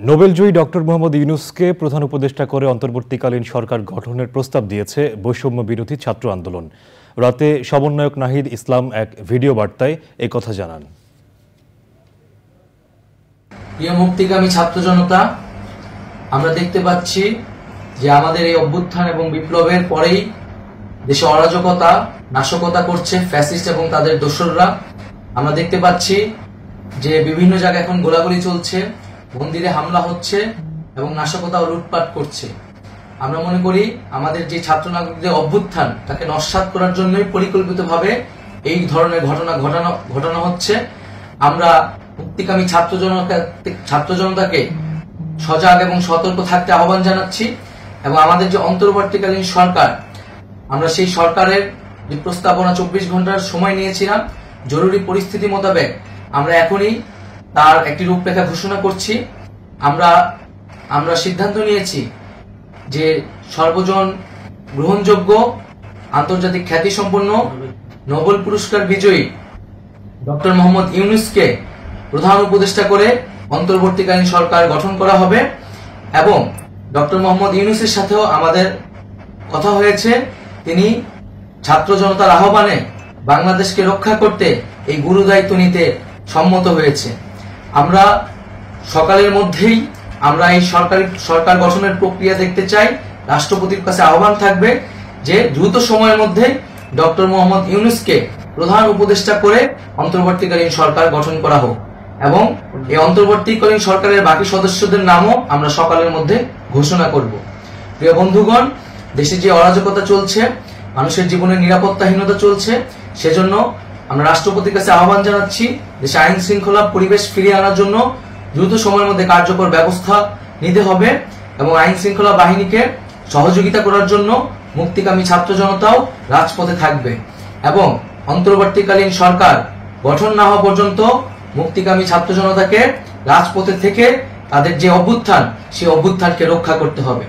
নোবেলজয়ী doctor Mohammad ইউনূসকে প্রধান উপদেষ্টা করে অন্তর্বর্তীকালীন সরকার গঠনের প্রস্তাব দিয়েছে বৈষম্য বিরোধী ছাত্র আন্দোলন। রাতে সমন্বয়ক নাহিদ ইসলাম এক ভিডিও বার্তায় একথা জানান। প্রিয় মুক্তিকামী ছাত্র জনতা, আমরা দেখতে পাচ্ছি যে আমাদের এই অভ্যুত্থান এবং বিপ্লবের পরেই দেশে অরাজকতা নাশকতা করছে ফ্যাসিস্ট এবং তাদের দোসররা। আমরা দেখতে পাচ্ছি যে বিভিন্ন জায়গায় এখন গোলাগুলি চলছে, মন্দিরে হামলা হচ্ছে এবং নাশকতা ও লুটপাট করছে। আমরা মনে করি আমাদের যে ছাত্র নাগরিকদের অভ্যুত্থান তাকে নস্যাৎ করার জন্যই পরিকল্পিতভাবে এই ধরনের ঘটনা ঘটানো হচ্ছে। আমরা মুক্তিকামী ছাত্র জনতাকে সজাগ এবং সতর্ক থাকতে আহ্বান জানাচ্ছি এবং আমাদের যে অন্তর্বর্তীকালীন সরকার, আমরা সেই সরকারের যে প্রস্তাবনা 24 ঘন্টার সময় নিয়েছিলাম, জরুরি পরিস্থিতি মোতাবেক আমরা এখনই তার একটি রূপরেখা ঘোষণা করছি। আমরা সিদ্ধান্ত নিয়েছি যে সর্বজন গ্রহণযোগ্য আন্তর্জাতিক খ্যাতিসম্পন্ন নোবেল পুরস্কার বিজয়ী ডক্টর মোহাম্মদ ইউনূসকে প্রধান উপদেষ্টা করে অন্তর্বর্তীকালীন সরকার গঠন করা হবে এবং ডক্টর মোহাম্মদ ইউনূসের সাথেও আমাদের কথা হয়েছে। তিনি ছাত্র জনতার আহ্বানে বাংলাদেশকে রক্ষা করতে এই গুরু দায়িত্ব নিতে সম্মত হয়েছে। আমরা সকালের মধ্যেই আমরা এই সরকার গঠনের প্রক্রিয়া দেখতে চাই। রাষ্ট্রপতির কাছে আহ্বান থাকবে যে দ্রুত সময়ের মধ্যে ডক্টর মোহাম্মদ ইউনূসকে প্রধান উপদেষ্টা করে অন্তর্বর্তীকালীন সরকার গঠন করা হোক এবং এই অন্তর্বর্তীকালীন সরকারের বাকি সদস্যদের নামও আমরা সকালের মধ্যে ঘোষণা করব। প্রিয় বন্ধুগণ, দেশে যে অরাজকতা চলছে, মানুষের জীবনের নিরাপত্তাহীনতা চলছে, সেজন্য আমরা রাষ্ট্রপতির কাছে আহ্বান জানাচ্ছি দেশে আইন শৃঙ্খলা পরিবেশ ফিরিয়ে আনার জন্য দ্রুত সময়ের মধ্যে কার্যকর ব্যবস্থা নিতে হবে এবং আইন শৃঙ্খলা বাহিনীকে সহযোগিতা করার জন্য মুক্তিকামী ছাত্র জনতাও রাজপথে থাকবে এবং অন্তর্বর্তীকালীন সরকার গঠন না হওয়া পর্যন্ত মুক্তিকামী ছাত্র জনতাকে রাজপথে থেকে তাদের যে অভ্যুত্থান, সেই অভ্যুত্থানকে রক্ষা করতে হবে।